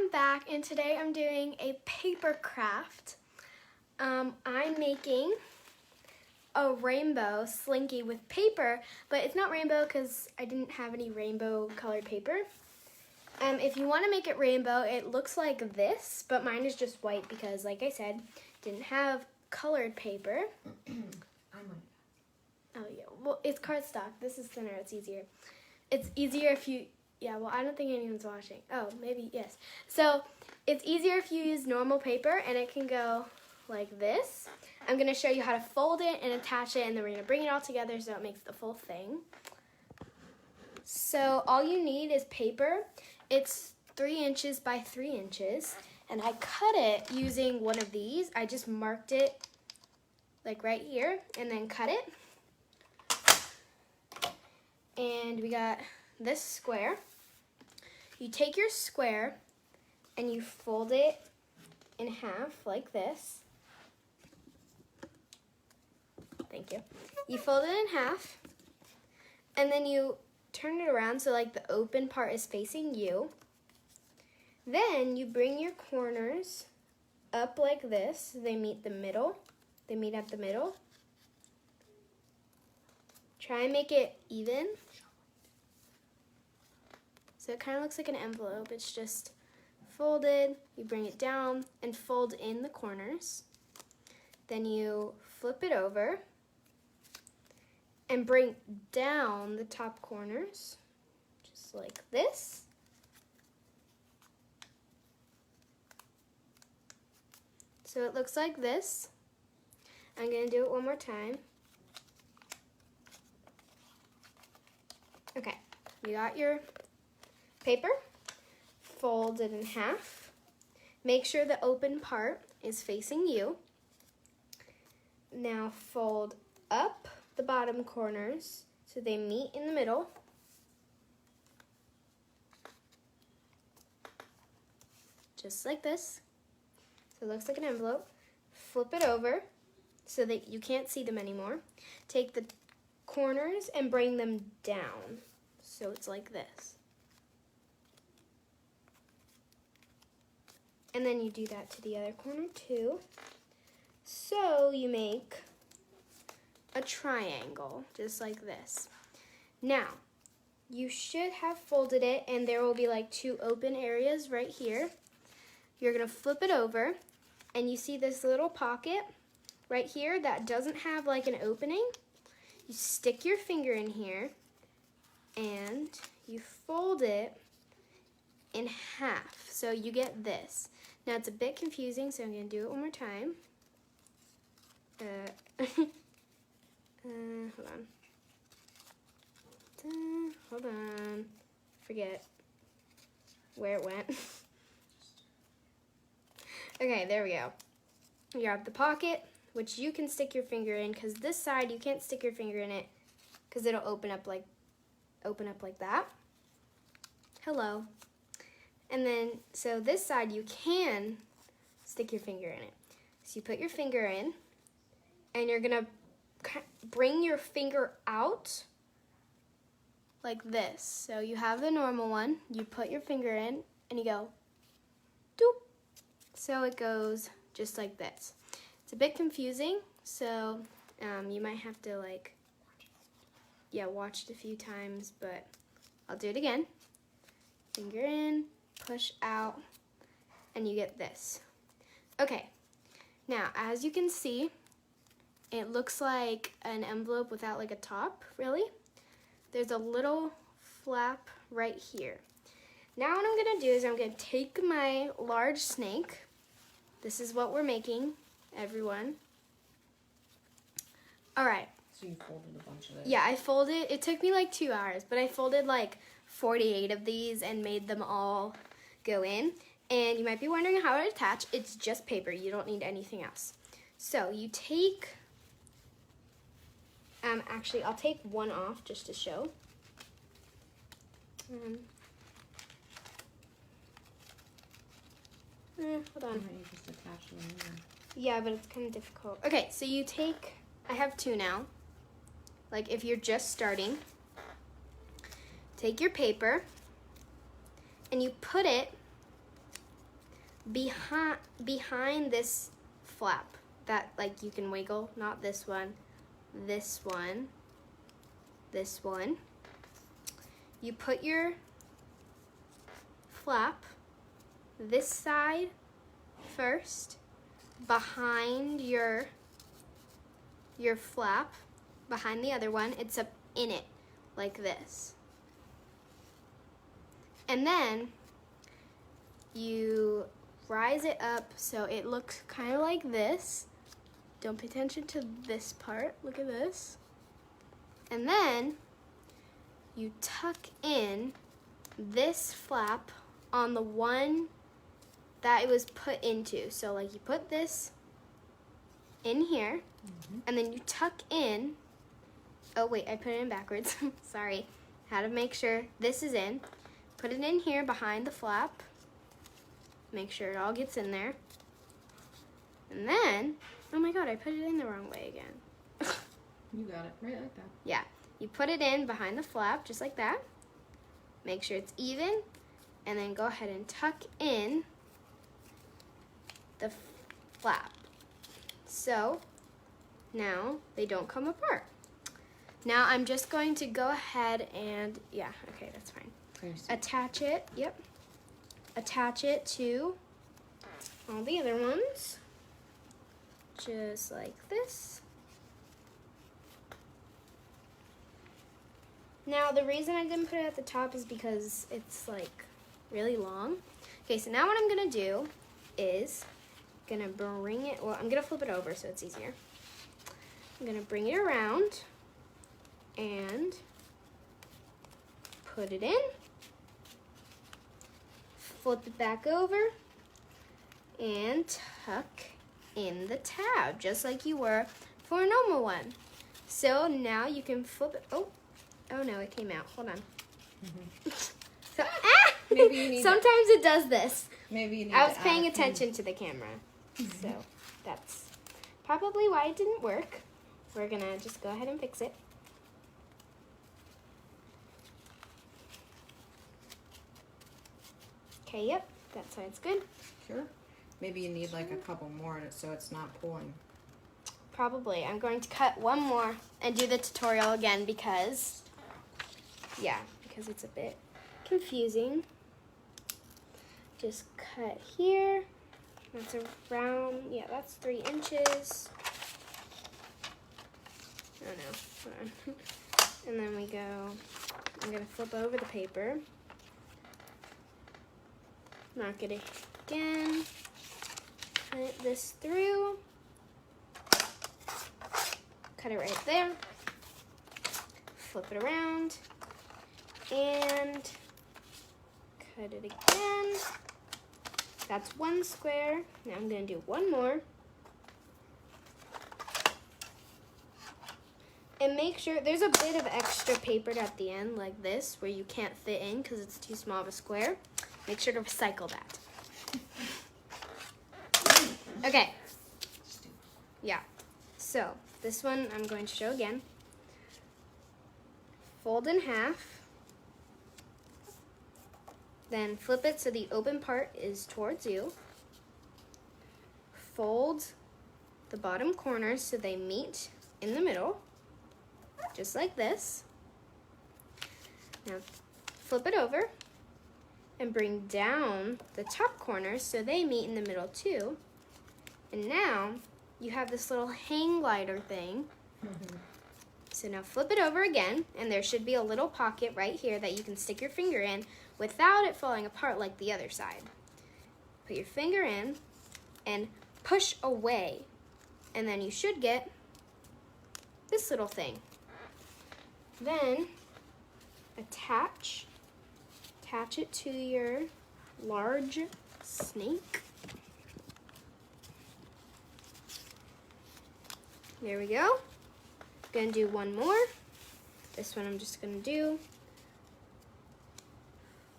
I'm back, and today I'm doing a paper craft. I'm making a rainbow slinky with paper, but it's not rainbow because I didn't have any rainbow colored paper. If you want to make it rainbow, it looks like this, but mine is just white because, like I said, didn't have colored paper. Oh yeah, well, it's cardstock. This is thinner, it's easier. It's easier if you, yeah, well, I don't think anyone's watching. Oh, maybe, yes. So, it's easier if you use normal paper, and it can go like this. I'm going to show you how to fold it and attach it, and then we're going to bring it all together so it makes the full thing. So, all you need is paper. It's 3 inches by 3 inches, and I cut it using one of these. I just marked it like right here, and then cut it. And we got this square. You take your square and you fold it in half like this. Thank you. You fold it in half, and then you turn it around so like the open part is facing you. Then you bring your corners up like this. They meet the middle. They meet at the middle. Try and make it even. So it kind of looks like an envelope. It's just folded. You bring it down and fold in the corners. Then you flip it over and bring down the top corners, just like this. So it looks like this. I'm going to do it one more time. Okay, you got your paper, fold it in half. Make sure the open part is facing you. Now fold up the bottom corners so they meet in the middle. Just like this. So it looks like an envelope. Flip it over so that you can't see them anymore. Take the corners and bring them down so it's like this. And then you do that to the other corner too. So you make a triangle, just like this. Now, you should have folded it, and there will be like 2 open areas right here. You're gonna flip it over, and you see this little pocket right here that doesn't have like an opening. You stick your finger in here, and you fold it in half, so you get this. Now it's a bit confusing, so I'm going to do it one more time. Hold on. Forget where it went. Okay, there we go. You have the pocket, which you can stick your finger in, because this side you can't stick your finger in it because it'll open up like that. Hello. And then, so this side you can stick your finger in it. So you put your finger in, and you're gonna bring your finger out like this. So you have the normal one, you put your finger in, and you go, doop. So it goes just like this. It's a bit confusing, so you might have to watch it a few times, but I'll do it again. Finger in, push out, and you get this. Okay, now as you can see, it looks like an envelope without like a top, really. There's a little flap right here. Now what I'm gonna do is I'm gonna take my large snake. This is what we're making, everyone. All right. So you folded a bunch of it? Yeah, I folded, it took me like 2 hours, but I folded like 48 of these and made them all go in. And you might be wondering how to attach. It's just paper. You don't need anything else. So you take, actually I'll take one off just to show. Hold on. You just attach them here. Yeah, but it's kind of difficult. Okay, so you take, I have 2 now. Like if you're just starting, take your paper and you put it behind this flap that like you can wiggle, not this one, this one, this one. You put your flap this side first, behind your flap, behind the other one. It's up in it like this. And then you rise it up so it looks kind of like this. Don't pay attention to this part. Look at this. And then you tuck in this flap on the one that it was put into. So like you put this in here, and then you tuck in, oh wait, I put it in backwards. Sorry. Had to make sure this is in. Put it in here behind the flap. Make sure it all gets in there. And then, oh my god, I put it in the wrong way again. You got it right like that. Yeah, you put it in behind the flap, just like that. Make sure it's even, and then go ahead and tuck in the flap. So, now they don't come apart. Now I'm just going to go ahead and, yeah, okay, that's fine. Attach it, yep. Attach it to all the other ones, just like this. Now the reason I didn't put it at the top is because it's like really long. Okay, so now what I'm gonna do is gonna bring it, well, I'm gonna flip it over so it's easier. I'm gonna bring it around and put it in. Flip it back over and tuck in the tab, just like you were for a normal one. So now you can flip it. Oh no, it came out. Hold on. So, Maybe you need sometimes it does this. Maybe you need I was to paying add attention to the camera, so that's probably why it didn't work. We're gonna just go ahead and fix it. Okay, yep, that side's good. Sure. Maybe you need like a couple more so it's not pulling. Probably. I'm going to cut one more and do the tutorial again because it's a bit confusing. Just cut here. That's around, yeah, that's 3 inches. Oh no, hold on. And then we go, I'm gonna flip over the paper. Knock it again. Cut this through. Cut it right there. Flip it around. And cut it again. That's one square. Now I'm gonna do one more. And make sure, there's a bit of extra paper at the end like this where you can't fit in because it's too small of a square. Make sure to recycle that. Okay. Yeah. So, this one I'm going to show again. Fold in half. Then flip it so the open part is towards you. Fold the bottom corners so they meet in the middle, just like this. Now flip it over and bring down the top corners so they meet in the middle too. And now you have this little hang glider thing. So now flip it over again, and there should be a little pocket right here that you can stick your finger in without it falling apart like the other side. Put your finger in and push away, and then you should get this little thing. Then attach it to your large snake. There we go. Gonna do one more. This one I'm just gonna do.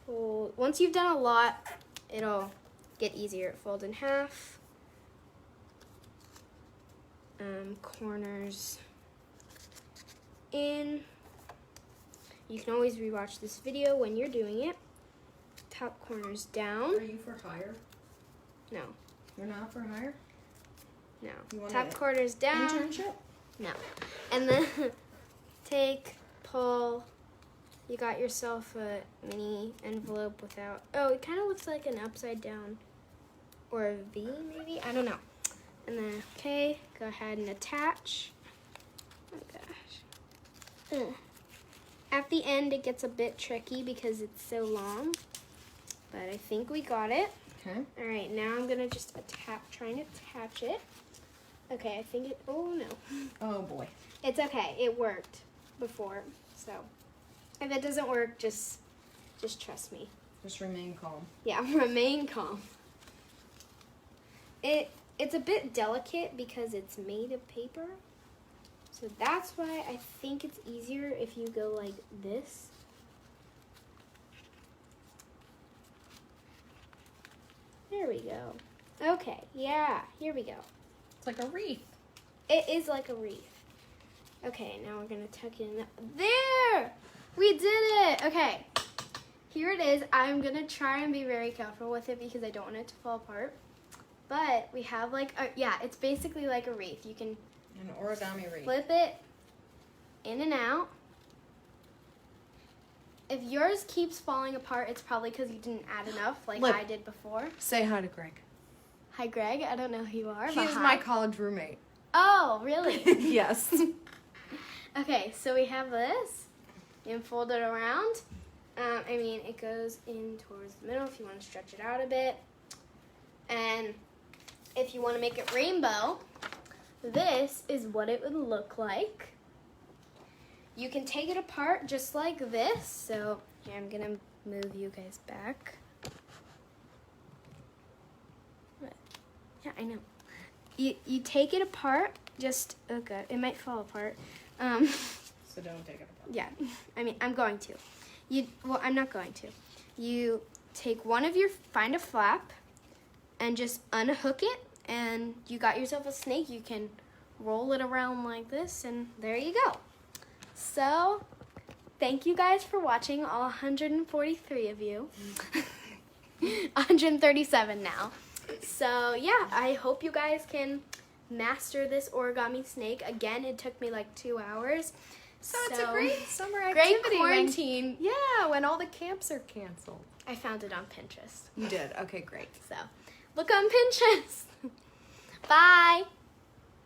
Fold. Once you've done a lot, it'll get easier. Fold in half. Corners in. You can always rewatch this video when you're doing it. Top corners down. Are you for hire? No. You're not for hire? No. You want Top an quarters down. Internship? No. And then pull. You got yourself a mini envelope without, oh, it kind of looks like an upside down or a V maybe? I don't know. And then, okay, go ahead and attach. Oh gosh. Ugh. At the end, it gets a bit tricky because it's so long, but I think we got it. Okay. All right, now I'm gonna just try and attach it. Okay, I think it, oh no. Oh boy. It's okay, it worked before, so if it doesn't work, just trust me. Just remain calm. Yeah, remain calm. It's a bit delicate because it's made of paper, so that's why I think it's easier if you go like this. There we go. Okay, yeah, here we go. It's like a wreath. It is like a wreath. Okay, now we're gonna tuck it in. There! We did it! Okay, here it is. I'm gonna try and be very careful with it because I don't want it to fall apart. But we have like, yeah, it's basically like a wreath. You can An origami wreath. flip it in and out. If yours keeps falling apart, it's probably because you didn't add enough like Look. I did before. Say hi to Greg. Hi, Greg. I don't know who you are. He but was hi. my college roommate. Oh, really? Yes. Okay, so we have this. You can fold it around. I mean, it goes in towards the middle if you want to stretch it out a bit. And if you want to make it rainbow, this is what it would look like. You can take it apart just like this. So here, I'm going to move you guys back. What? Yeah, I know. You take it apart, just, oh god, it might fall apart. So don't take it apart. Yeah, I mean, I'm going to. Well, I'm not going to. You take find a flap, and just unhook it, and you got yourself a snake. You can roll it around like this, and there you go. So, thank you guys for watching, all 143 of you. 137 now. So, yeah, I hope you guys can master this origami snake. Again, it took me like 2 hours. So it's a great summer great activity. quarantine. Yeah, when all the camps are canceled. I found it on Pinterest. You did? Okay, great. So, look on Pinterest. Bye.